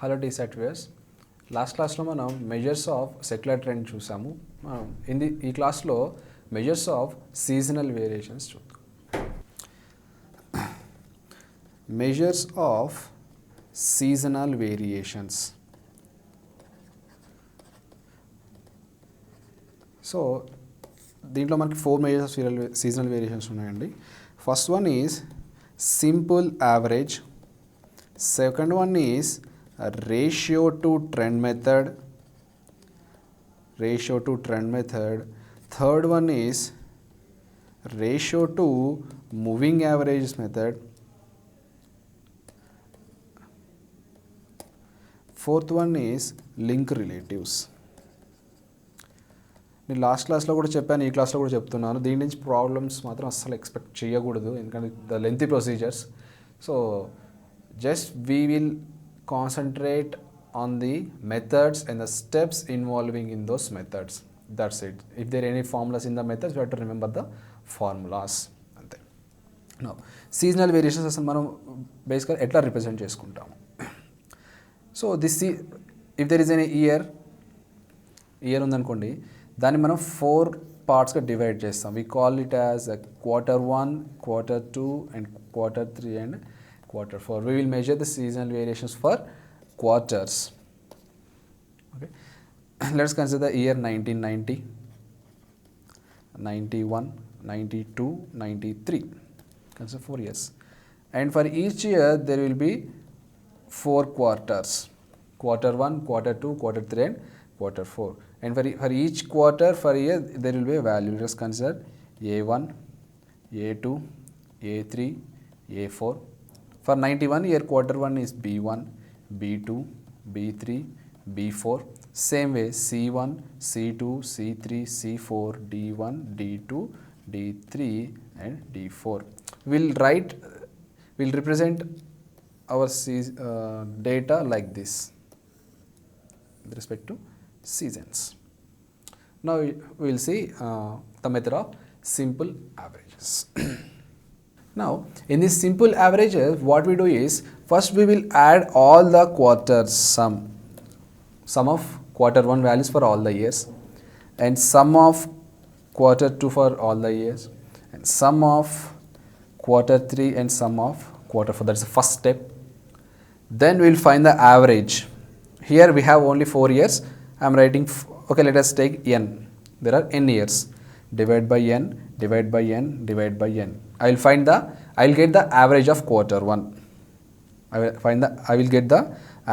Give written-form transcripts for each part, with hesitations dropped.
Hello టీసెట్ viewers, last క్లాస్లో మనం measures of secular trend చూసాము. ఈ క్లాస్లో మెజర్స్ ఆఫ్ సీజనల్ వేరియేషన్స్ చూద్దాం. Measures of seasonal variations. So దీంట్లో మనకి 4 మెజర్స్ ఆఫ్ సీజనల్ వేరియేషన్స్ ఉన్నాయండి. First one is simple average. Second one is ratio to trend method. Third one is ratio to moving averages method. Fourth one is link relatives. నేను last క్లాస్లో కూడా చెప్పాను, ఈ క్లాస్లో కూడా చెప్తున్నాను. దీని నుంచి ప్రాబ్లమ్స్ మాత్రం అస్సలు ఎక్స్పెక్ట్ చేయకూడదు, ఎందుకంటే the lengthy procedures. So just we will concentrate on the methods and the steps involving in those methods. That's it. If there are any formulas in the methods, you have to remember the formulas. Ante. Now, seasonal variations asalu manam basically etla represent cheskuntamu. So this if there is any year undankondi, danni manam 4 parts ga divide chestam. We call it as a quarter 1, quarter 2 and quarter 3 and quarter 4. We will measure the seasonal variations for quarters. Okay. Let's consider the year 1990, 91, 92, 93. Consider 4 years. And for each year there will be 4 quarters. Quarter 1, quarter 2, quarter 3 and quarter 4. And for each quarter for year there will be a value. Just consider A1, A2, A3, A4. For 91 year, quarter 1 is B1, B2, B3, B4. Same way C1, C2, C3, C4, D1, D2, D3 and D4. We'll represent our data like this with respect to seasons. Now we will see the method of simple averages. Now, in this simple averages, what we do is, first we will add all the quarters sum of quarter 1 values for all the years, and sum of quarter 2 for all the years, and sum of quarter 3 and sum of quarter 4. That's the first step. Then we will find the average. Here we have only 4 years. I am writing, okay, let us take n. There are n years. Divide by n, divide by n, divide by n. I will get the average of quarter 1. I will get the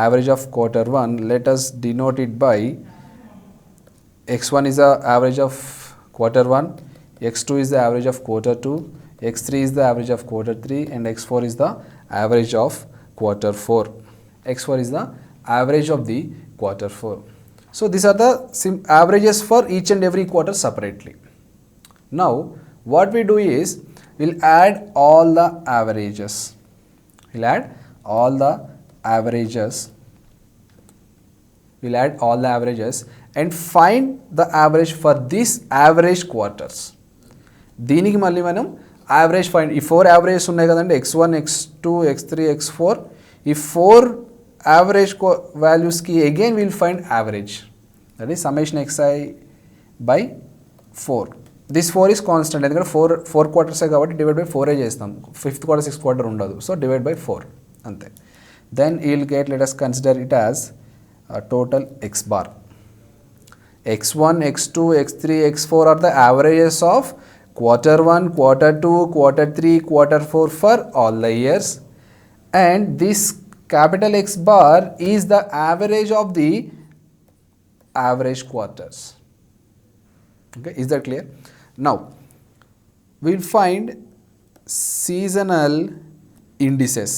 average of quarter 1. Let us denote it by x1 is the average of quarter 1, x2 is the average of quarter 2, x3 is the average of quarter 3 and x4 is the average of quarter 4. x4 is the average of the quarter 4. So these are the averages for each and every quarter separately. Now what we do is, we'll add all the averages. We'll add all the averages and find the average for these average quarters. దీనికి మళ్ళీ మనం average find, ఈ 4 averages ఉన్నాయి కదండి, x1, x2, x3, x4. ఈ 4 average వాల్యూస్కి again will find average. That is summation xi by 4. This 4 is constant, ఎందుకంటే 4 క్వార్టర్సే కాబట్టి డివైడ్ బై 4 చేస్తాం. 5th quarter 6th quarter ఉండదు, సో డివైడ్ బై 4 అంతే. Then you will get, let us consider it as total x bar. x1, x2, x3, x4 are the averages of quarter 1, quarter 2, quarter 3, quarter 4 for all the years, and this capital X bar is the average of the average quarters. Okay, is that clear? Now we will find seasonal indices.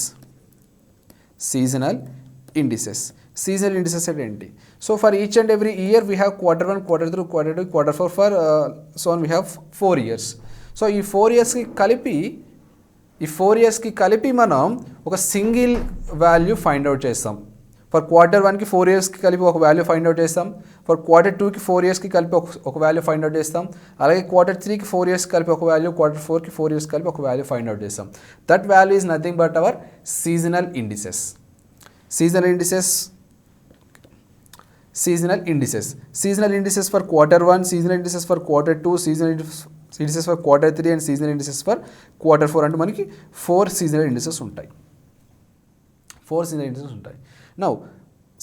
Seasonal indices at enti. So for each and every year we have quarter 1, quarter 3, quarter 2, quarter 4 for so on we have 4 years. So ఈ 4 years కి కలిపి మనం ఒక single value find out చేస్తాం. For quarter 1కి 4 ఇయర్స్కి కలిపి ఒక వాల్యూ ఫైండ్ అవుట్ చేస్తాం. ఫర్ క్వార్టర్ 2కి 4 ఇయర్స్కి కలిపి ఒక వాల్యూ ఫైండ్ అవుట్ చేస్తాం. అలాగే క్వార్టర్ 3కి 4 ఇయర్స్ కలిపి ఒక వాల్యూ, క్వార్టర్ 4కి 4 ఇయర్స్ కలిపి ఒక వాల్యూ ఫైండ్ అవుట్ చేస్తాం. That value is nothing but our seasonal indices. Seasonal indices seasonal indices. Seasonal indices for quarter 1, seasonal indices for quarter 2, seasonal indices for quarter 3 and seasonal indices for quarter 4 అంటే మనకి 4 seasonal indices ఉంటాయి. 4 seasonal indices ఉంటాయి. Now,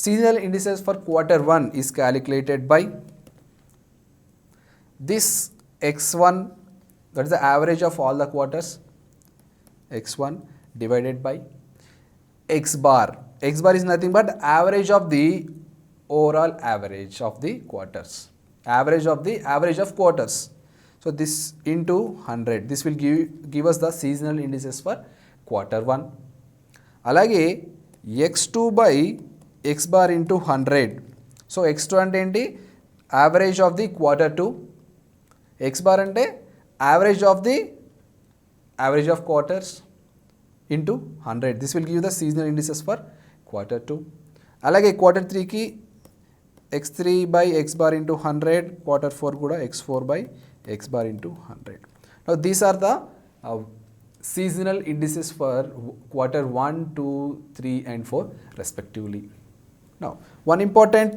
seasonal indices for quarter 1 is calculated by this x1, that is the average of all the quarters, x1 divided by x bar. X bar is nothing but average of the overall average of the quarters. Average of the average of quarters. So this into 100. This will give us the seasonal indices for quarter 1. అలాగే x2 by x bar into 100. So x2 అంటే ఏంటి? Average of the quarter 2. X bar అంటే average of quarters into 100. This will give the seasonal indices for quarter 2. అలాగే quarter 3 కి x3 by x bar into 100, quarter 4 కూడా x4 by x bar into 100. Now these are the seasonal indices for quarter 1, 2, 3 and 4 respectively. Now one important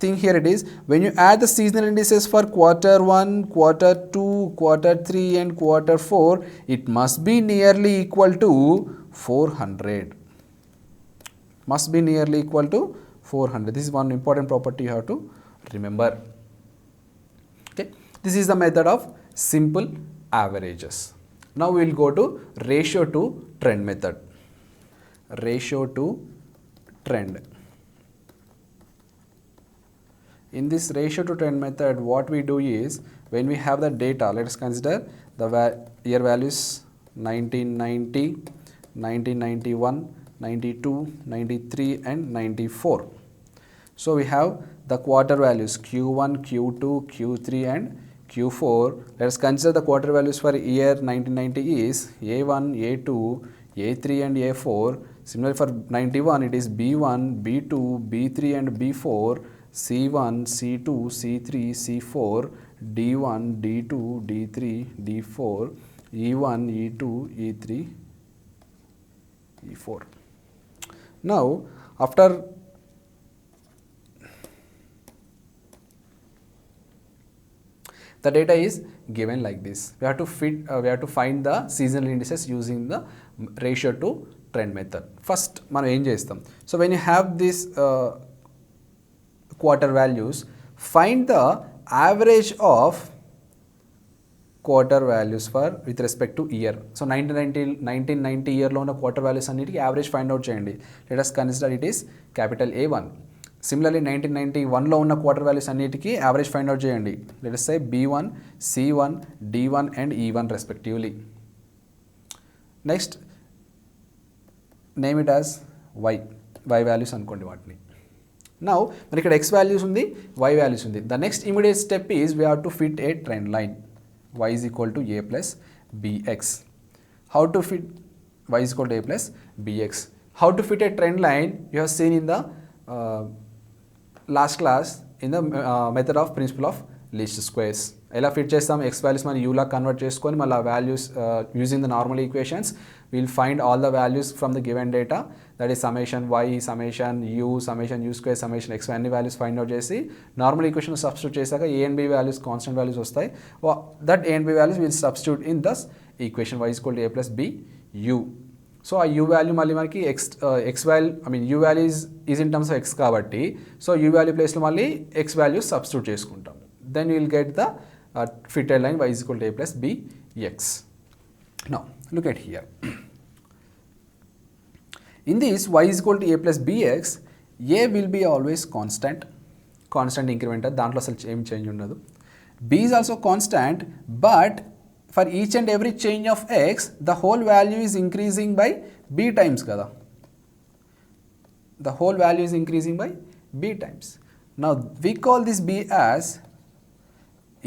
thing here it is, when you add the seasonal indices for quarter 1, quarter 2, quarter 3 and quarter 4, it must be nearly equal to 400. Must be nearly equal to 400. This is one important property you have to remember. Okay, this is the method of simple averages. Now we will go to ratio to trend method. Ratio to trend. In this ratio to trend method, what we do is, when we have the data, let us consider the year values 1990, 1991, 92, 93 and 94. So we have the quarter values Q1, Q2, Q3 and Q4. Let us consider the quarter values for year 1990 is A1, A2, A3 and A4. Similarly for 91 it is B1, B2, B3 and B4, C1, C2, C3, C4, D1, D2, D3, D4, E1, E2, E3, E4. Now after the data is given like this, we have to find the seasonal indices using the ratio to trend method. First మనం ఏం చేస్తాం, so when you have this quarter values, find the average of quarter values for with respect to year. So 1990 year లో ఉన్న quarter values అన్నిటికీ average find out చేయండి. Let us consider it is capital A1. Similarly 1991 లో ఉన్న quarter values అన్నిటికీ average find out చేయండి. Let us say B1, C1, D1 and E1 respectively. Next name it as Y values అనుకోండి వాటిని. Now మరి ఇక్కడ x values ఉంది, y values ఉంది. The next immediate step is we have to fit a trend line. Y is equal to a plus bx. How to fit y is equal to a plus bx? How to fit a trend line you have seen in the last class in the method of principle of least squares. ఎలా fit చేస్తాం, x values మనం u లా convert చేసుకొని మళ్ళీ values using the normal equations we will find all the values from the given data, that is summation y, summation u, summation u square, summation x అన్ని values find out చేసి normal equation substitute చేశాక a and b values constant values వస్తాయి. That a and b values will substitute in this equation y is equal to a plus b u. So ఆ u value మళ్ళీ మనకి x value u value is in terms of x కాబట్టి so u value ప్లేస్లో మళ్ళీ x value substitute చేసుకుంటాం. Then you will get the fitted line y is equal to a plus b x. Now look at here. In this y is equal to a plus bx, a will be always constant increment, దాంట్లో అసలు ఏం change ఉండదు. b is also constant, but for each and every change of x the whole value is increasing by b times kada. The whole value is increasing by b times. Now we call this b as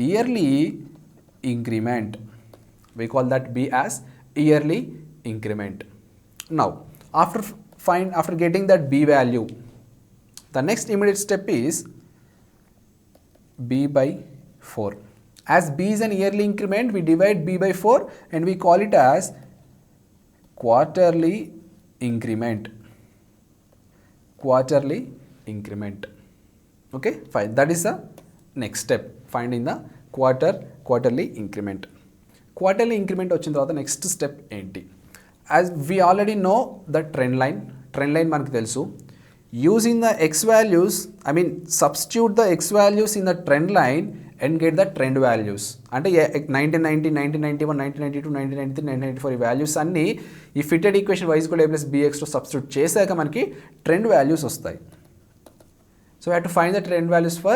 yearly increment. We call that b as yearly increment. Now after getting that b value, the next immediate step is b by 4. As b is an yearly increment, we divide b by 4 and we call it as quarterly increment. Quarterly increment. Okay, fine. That is the next step, finding the quarterly increment. Quarterly increment వచ్చిన తర్వాత next step ఏంటి? As we already know the trend line మనకు తెలుసు. Using the X values, I mean substitute the X values in the trend line and get the trend values. అంటే 1990, 1991, 1992, 1993, 1994 ఈ values అన్నీ ఈ fitted equation y = a + bxతో substitute చేశాక మనకి trend values వస్తాయి. So we have to find the trend values for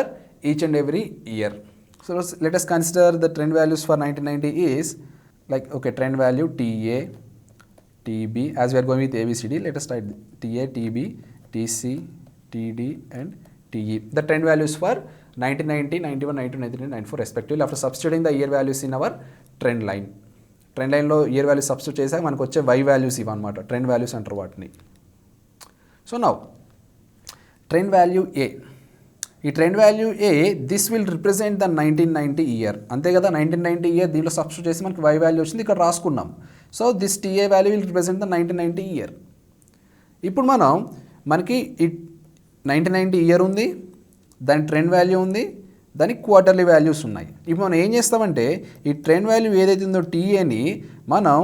each and every year. So let us consider the trend values for 1990 is like, okay, trend value TA, TB, as we are going with ABCD, let us write TA, TB, TC, TD and TE. The trend values for 1990, 91, 92, 93, 94 respectively after substituting the year values in our trend line. Trend line లో year values substitute చేసాక మనకు వచ్చే y values ఇవన్నమాట, trend values అంటారు వాటిని. So now trend value ఏ, ఈ trend value A this will represent the 1990 year, అంతే కదా. 1990 ఇయర్ దీనిలో సబ్స్టిట్యూట్ చేసి మనకి వై వాల్యూ వచ్చింది, ఇక్కడ రాసుకున్నాం. So this TA value will represent the 1990 year. ఇప్పుడు మనకి ఈ 1990 ఇయర్ ఉంది, దాని ట్రెండ్ వాల్యూ ఉంది, దానికి క్వార్టర్లీ వాల్యూస్ ఉన్నాయి. ఇప్పుడు మనం ఏం చేస్తామంటే ఈ ట్రెండ్ వాల్యూ ఏదైతే ఉందో టీఏని మనం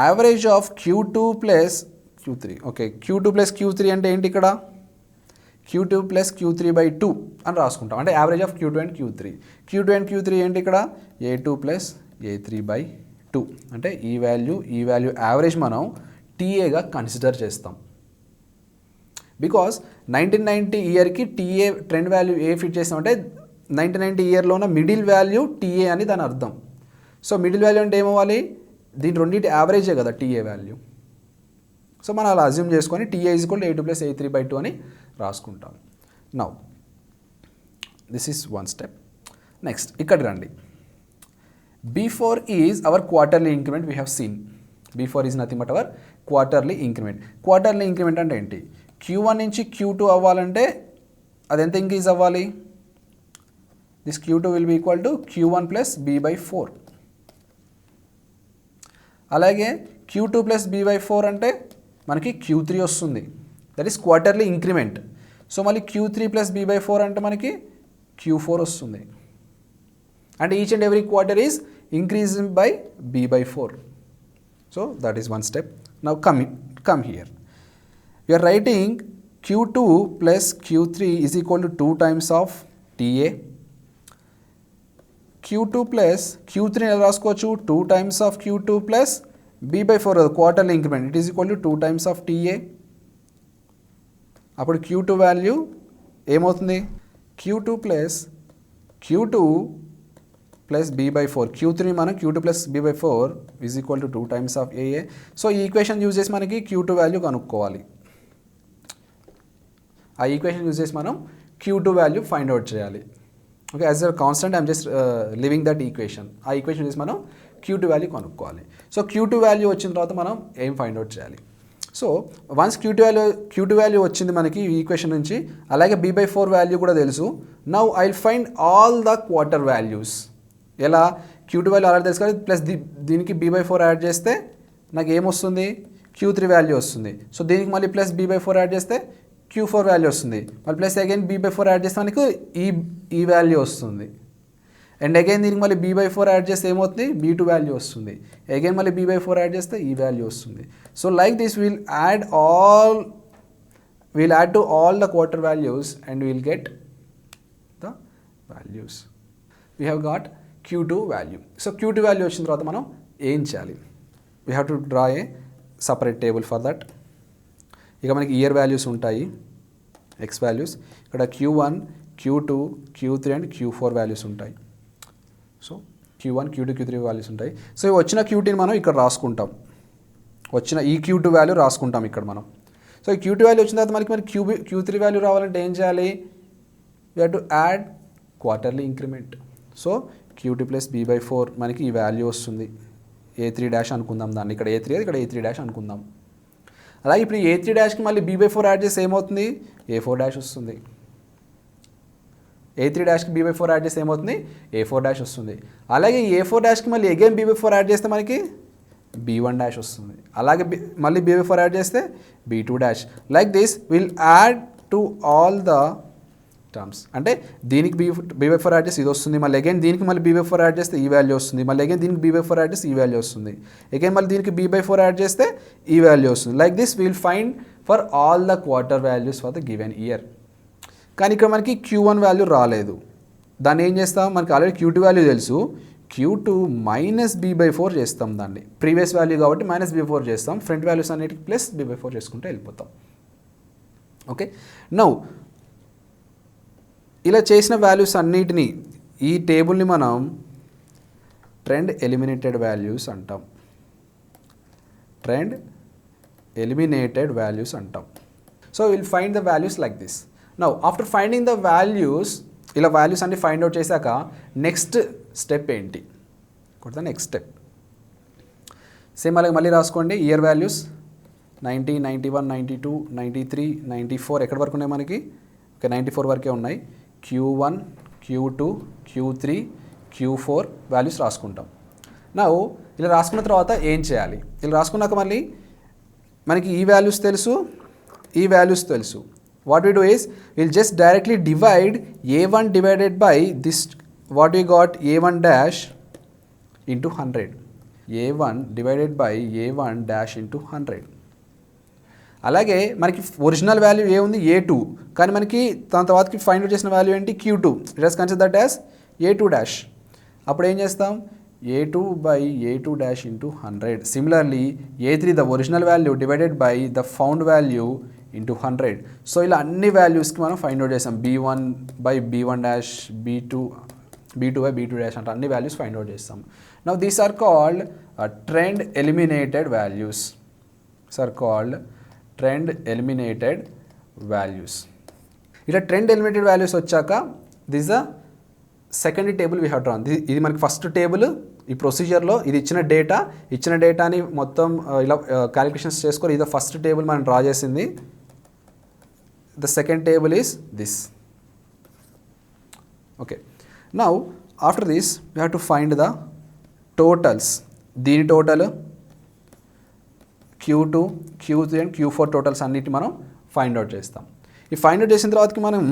average of Q2 plus Q3, okay, Q2 plus Q3 అంటే ఏంటి, ఇక్కడ Q2 ప్లస్ Q3/2 అని రాసుకుంటాం. అంటే average of Q2 and Q3. Q2 and Q3 ఏంటి, ఇక్కడ A2 ప్లస్ A3/2. అంటే ఈ వాల్యూ యావరేజ్ మనం టీఏగా కన్సిడర్ చేస్తాం. బికాస్ 1990 ఇయర్కి టీఏ ట్రెండ్ వాల్యూ ఏ ఫిట్ చేస్తామంటే 1990 ఇయర్లో ఉన్న మిడిల్ వాల్యూ టీఏ అని దాని అర్థం. సో మిడిల్ వాల్యూ అంటే ఏమవ్వాలి, దీని రెండింటి యావరేజే కదా టీఏ వాల్యూ. సో మనం అలా అజ్యూమ్ చేసుకొని టీఏ = A2 ప్లస్ A3/2 అని రాసుకుంటాం. Now this is one step. Next ఇక్కడ రండి. B4 is our quarterly increment. We have seen B4 is nothing but hour quarterly increment. Quarterly increment అంటే ఏంటి, Q1 నుంచి Q2 అవ్వాలంటే అది ఎంత ఇంక్రీజ్ అవ్వాలి, this Q2 will be equal to Q1 plus B/4. అలాగే Q2 ప్లస్ B/4 అంటే మనకి Q3 వస్తుంది, that is quarterly increment. So మళ్ళీ Q3 ప్లస్ B/4 అంటే మనకి Q4 వస్తుంది. అంటే each and every quarter is increasing by B/4. So that is one step. Now come here, you are writing Q2 plus Q3 is equal to 2 times of TA. Q2 plus Q3 ఎలా రాసుకోవచ్చు, 2 times of Q2 plus B/4 quarterly increment, it is equal to 2 times of TA. అప్పుడు Q2 value ఏమవుతుంది, Q2 plus B/4. Q3 మనం Q2 plus B/4 is equal to 2 times of AA. So ఈ equation use చేసి మనకి Q2 value కనుక్కోవాలి. ఆ equation use చేసి మనం Q2 వాల్యూ ఫైండ్ అవుట్ చేయాలి. Okay, as a constant I'm just living that equation. ఆ ఈక్వేషన్ చేసి మనం Q2 వాల్యూ కనుక్కోవాలి. సో Q2 వాల్యూ వచ్చిన తర్వాత మనం ఏం ఫైండ్ అవుట్ చేయాలి. సో వన్స్ Q2 వాల్యూ వచ్చింది మనకి ఈ ఈక్వేషన్ నుంచి, అలాగే B/4 వాల్యూ కూడా తెలుసు. Now I will find all the quarter values. ఎలా, Q2 వాల్యూ ఆల్రెడీ తెలుసు కదా, ప్లస్ దీనికి B/4 యాడ్ చేస్తే నాకు ఏమొస్తుంది, Q3 వాల్యూ వస్తుంది. సో దీనికి మళ్ళీ ప్లస్ B/4 యాడ్ చేస్తే Q4 వాల్యూ వస్తుంది. మళ్ళీ ప్లస్ అగైన్ B/4 యాడ్ చేస్తే మనకు ఈ వాల్యూ వస్తుంది. అండ్ అగైన్ దీనికి మళ్ళీ B/4 యాడ్ చేస్తే ఏమవుతుంది, B2 వాల్యూ వస్తుంది. అగైన్ మళ్ళీ B/4 యాడ్ చేస్తే ఈ వాల్యూ వస్తుంది. So like this will add to all the quarter values and will get the values. We have got Q2 value. So Q2 value వచ్చిన తర్వాత మనం ఏం చేయాలి, we have to draw a separate table for that. ఇక మనకి year values ఉంటాయి, values వాల్యూస్. ఇక్కడ Q1, Q2, Q3 and Q4 values ఉంటాయి. So Q1, Q2, Q3 values ఉంటాయి. సో వచ్చిన Q2ని మనం ఇక్కడ రాసుకుంటాం, వచ్చిన ఈ Q2 వాల్యూ రాసుకుంటాం ఇక్కడ మనం. సో ఈ Q2 వాల్యూ వచ్చిన తర్వాత మనకి Q3 వాల్యూ రావాలంటే ఏం చేయాలి, we have to add quarterly increment. So Q2 plus B/4 మనకి ఈ వాల్యూ వస్తుంది, A3 అనుకుందాం దాన్ని. ఇక్కడ A3 ఇక్కడ A3 అనుకుందాం. అలాగే ఇప్పుడు A3 మళ్ళీ B/4 యాడ్ చేస్తే ఏమవుతుంది, A4 వస్తుంది. A3 B/4 యాడ్ చేస్తే ఏమవుతుంది, A4 వస్తుంది. అలాగే A4 మళ్ళీ అగైన్ B/4 యాడ్ చేస్తే మనకి B1 వస్తుంది. అలాగే మళ్ళీ B/4 యాడ్ చేస్తే B2. Like this will add to all the terms. అంటే దీనికి b/4 యాడ్ చేస్తే ఇది వస్తుంది, మళ్ళీ అగైన్ దీనికి మళ్ళీ b/4 యాడ్ చేస్తే ఈ వాల్యూ వస్తుంది, మళ్ళీ అగైన్ దీనికి b/4 యాడ్ చేస్తే ఈ వాల్యూ వస్తుంది, అగైన్ మళ్ళీ దీనికి b/4 యాడ్ చేస్తే ఈ వాల్యూ వస్తుంది. Like this will find for all the quarter values for the given year. కానీ ఇక్కడ మనకి Q1 వాల్యూ రాలేదు. దాన్ని ఏం చేస్తాం, మనకి ఆల్రెడీ Q2 వాల్యూ తెలుసు, Q2 మైనస్ b/4 చేస్తాం దాన్ని. ప్రీవియస్ వాల్యూ కాబట్టి మైనస్ b/4 చేస్తాం, ఫ్రంట్ వాల్యూస్ అన్నిటికి ప్లస్ b/4 చేసుకుంటూ వెళ్ళిపోతాం. ఓకే, నౌ ఇలా చేసిన వాల్యూస్ అన్నిటినీ ఈ టేబుల్ని మనం ట్రెండ్ ఎలిమినేటెడ్ వాల్యూస్ అంటాం. ట్రెండ్ ఎలిమినేటెడ్ వాల్యూస్ అంటాం. So will find the values like this. Now after finding the values, ఇలా వాల్యూస్ అన్ని ఫైండ్ అవుట్ చేశాక నెక్స్ట్ స్టెప్ ఏంటి, కొడతా నెక్స్ట్ స్టెప్. సేమ్ అలాగే మళ్ళీ రాసుకోండి. ఇయర్ వాల్యూస్ 90, 91, 92, 93, 94 ఎక్కడి వరకు ఉన్నాయి మనకి? ఓకే, 94 వరకే ఉన్నాయి. Q1, Q2, Q3, Q4 values రాసుకుంటాం. నా ఇలా రాసుకున్న తర్వాత ఏం చేయాలి? ఇలా రాసుకున్నాక మళ్ళీ మనకి ఈ వాల్యూస్ తెలుసు, ఈ వాల్యూస్ తెలుసు. What we do is, we'll just directly divide A1 divided by this, what we got A1 dash into 100. A1 divided by A1 dash into 100. అలాగే మనకి ఒరిజినల్ వాల్యూ ఏ ఉంది, A2, కానీ మనకి దాని తర్వాతకి ఫైండ్ అవుట్ చేసిన వాల్యూ ఏంటి, Q2. It has consider that as A2 dash. అప్పుడు ఏం చేస్తాం, A2 by A2 dash into 100. Similarly, A3 the original value divided by the found value into 100. So ఇలా అన్ని వాల్యూస్కి మనం ఫైండ్ అవుట్ చేస్తాం. B1 by B1 dash, B2 by B2 dash అంటే అన్ని values find out చేస్తాం. Now these are called trend eliminated values. Trend eliminated values. ఇలా trend eliminated values వచ్చాక this the second table we have drawn. ఇది మనకి first table. ఈ ప్రొసీజర్లో ఇది ఇచ్చిన డేటాని మొత్తం ఇలా క్యాలిక్యులేషన్స్ చేసుకోవాలి. ఇది ఫస్ట్ టేబుల్ మనం డ్రా చేసింది. The second table is this. Okay, now after this we have to find the totals. దీని total Q2, Q3 and Q4 totals అన్నిటి మనం ఫైండ్ అవుట్ చేస్తాం. ఈ ఫైండ్ అవుట్ చేసిన తర్వాతకి మనం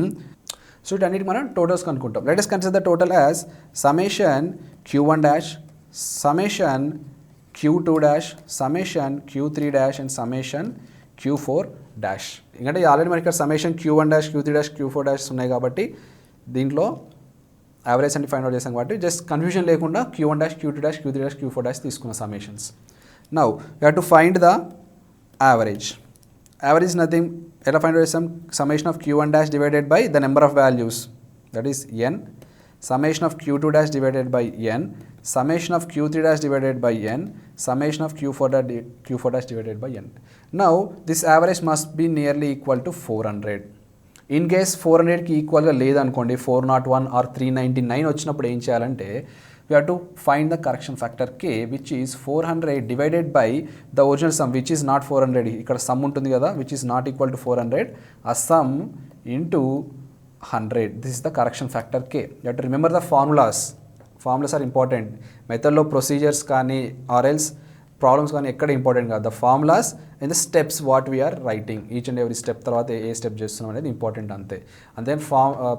సో వీటన్నిటి మనం టోటల్స్ కనుక్కుంటాం. Let us consider the total as summation Q1 dash, summation Q2 dash, summation Q3 dash and summation Q4 dash. ఎందుకంటే ఆల్రెడీ మనకి ఇక్కడ summation Q1 dash, Q3 dash, Q4 dash ఉన్నాయి కాబట్టి దీంట్లో యావరేజ్ అంటే ఫైండ్ అవుట్ చేసాం కాబట్టి జస్ట్ కన్ఫ్యూజన్ లేకుండా Q1 dash, Q2 dash, Q3 dash, Q4 dash తీసుకున్న సమ్మేషన్స్. Now we have to find the average. Average is nothing. ఎలా ఫైండ్ అవుట్ చేస్తాం, summation of Q1 dash divided by the number of values, that is n, summation of Q2 dash divided by n, summation of Q3 dash divided by n, summation of Q4 dash divided by n. Now this average must be nearly equal to 400. In case 400కి ఈక్వల్గా లేదనుకోండి, 401 are 399 వచ్చినప్పుడు ఏం చేయాలంటే we have to find the correction factor k, which is 400 divided by the original sum, which is not 400. ఇక్కడ sum ఉంటుంది కదా, which is not equal to 400, a sum into 100. This is the correction factor k. You have to remember the formulas. Formulas are important. మెథడ్లో procedures కానీ or else problems కానీ ఎక్కడ important కాదు. The formulas and the steps what we're writing, each and every step తర్వాత ఏ స్టెప్ చేస్తున్నాం అనేది ఇంపార్టెంట్ అంతే. అండ్ దెన్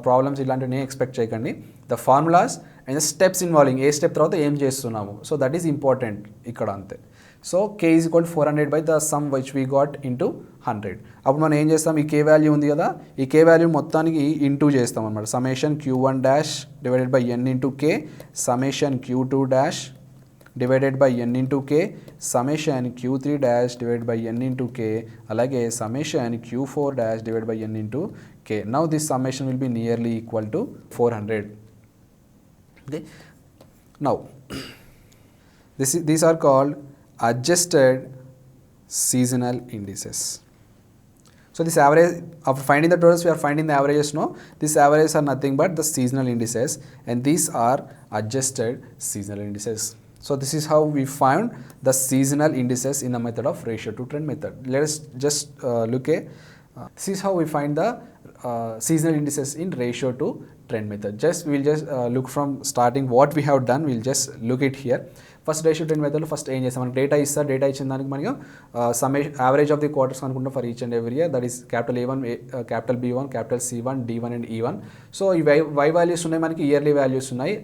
ప్రాబ్లమ్స్ ఇలాంటివి ఎక్స్పెక్ట్ చేయకండి. The formulas and the steps involving, ఏ స్టెప్ తర్వాత ఏం చేస్తున్నాము, సో దట్ ఈస్ ఇంపార్టెంట్ ఇక్కడ అంతే. So k is equal 400 by the sum which we got into 100. అప్పుడు మనం ఏం చేస్తాం, ఈ k వాల్యూ ఉంది కదా, ఈ k వాల్యూ మొత్తానికి ఇంటూ చేస్తాం అనమాట. Summation Q1 dash divided by n into k, summation Q2 dash divided by n into k, summation Q3 dash divided by n into k, అలాగే summation Q4 dash divided by n into k. Now this summation will be nearly equal to 400. Okay. Now these are called adjusted seasonal indices. So this average, after finding the totals we are finding the averages. No, these averages are nothing but the seasonal indices, and these are adjusted seasonal indices. So this is how we found the seasonal indices in the method of ratio to trend method. Let us just look at this is how we find the seasonal indices in ratio to trend method. We'll just look from starting what we have done. We'll just look it here. First ratio trend మెథడ్లో first ఏం చేస్తాం, మనకి data ఇస్తారు, data ఇచ్చిన దానికి మనకి average of the quarters అనుకుంటాం for each and every year, that is capital A1, capital B1, capital C1, D1 and E1. So ఈ వై వాల్యూస్ ఉన్నాయి, మనకి ఇయర్లీ వాల్యూస్ ఉన్నాయి.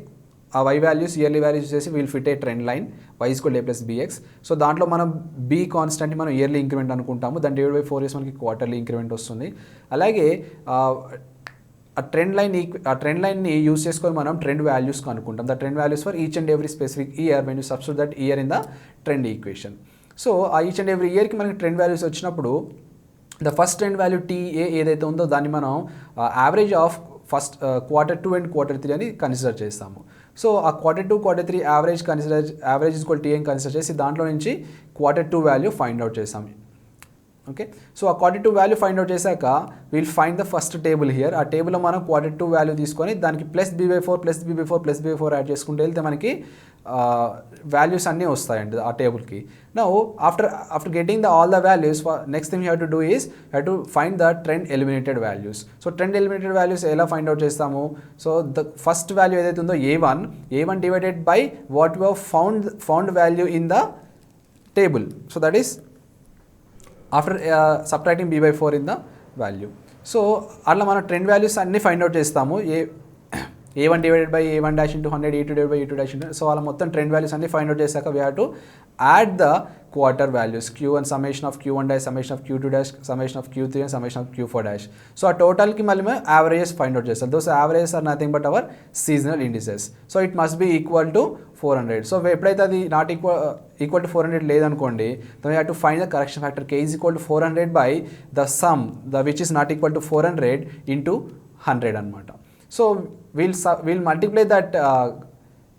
ఆ వై వాల్యూస్ ఇయర్లీ వాల్యూస్ చేసి will fit A trend line y = a + bx. So దాంట్లో మనం b కాన్స్టెంట్ని మనం yearly increment అనుకుంటాము, దాన్ని డివైడ్ బై 4 చేసి మనకి క్వార్టర్లీ ఇంక్రిమెంట్ వస్తుంది. అలాగే ఆ ట్రెండ్ లైన్ని యూస్ చేసుకొని మనం ట్రెండ్ వాల్యూస్ కనుక్కుంటాం, the trend values for each and every specific year when you substitute that year in the trend equation. So ఆ ఈచ్ అండ్ ఎవ్రీ ఇయర్కి మనకి ట్రెండ్ వాల్యూస్ వచ్చినప్పుడు the first trend value TA ఏదైతే ఉందో దాన్ని మనం average of first Q2 and Q3 అని consider చేస్తాము. సో ఆ Q2, Q3 average equal TA consider చేసి దాంట్లో నుంచి Q2 వాల్యూ ఫైండ్ అవుట్ చేస్తాము. ఓకే, సో ఆ Q2 వాల్యూ ఫైండ్ అవుట్ చేశాక will find the first table here. ఆ టేబుల్లో మనం Q2 వాల్యూ తీసుకొని దానికి +b/4 యాడ్ చేసుకుంటూ వెళ్తే మనకి వాల్యూస్ అన్నీ వస్తాయండి ఆ టేబుల్కి. Now after getting all the values, next thing you have to do is to find the trend eliminated values. So trend eliminated values ఎలా ఫైండ్ అవుట్ చేస్తాము? సో ద ఫస్ట్ వాల్యూ ఏదైతే ఉందో A1 divided by what you have found value in the table. So that is after subtracting b/4 in the value. So అట్లా మనం trend values అన్నీ find out చేస్తాము. A1 divided by A1 dash into 100, A2 divide by A2 dash into. So అలా మొత్తం trend values అన్ని find out చేశాక we have to add the quarter values Q1, summation of Q1 dash, summation of Q2 dash, summation of Q3 and summation of Q4 dash. So ఆ టోటల్కి మళ్ళీ మేము averages find out చేస్తాం. Those averages are nothing but our seasonal indices. So it must be equal to 400. So ఎప్పుడైతే అది not equal to 400 లేదనుకోండి, then we have to find the correction factor k is equal to 400 by the sum which is not equal to 400 into 100 అనమాట. So we'll multiply that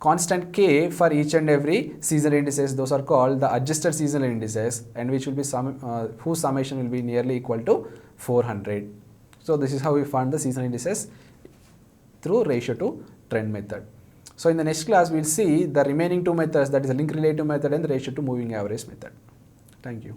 constant k for each and every seasonal indices. Those are called the adjusted seasonal indices, and which will be whose summation will be nearly equal to 400. So this is how we find the seasonal indices through ratio to trend method. So in the next class we'll see the remaining two methods, that is the link relative method and the ratio to moving average method. Thank you.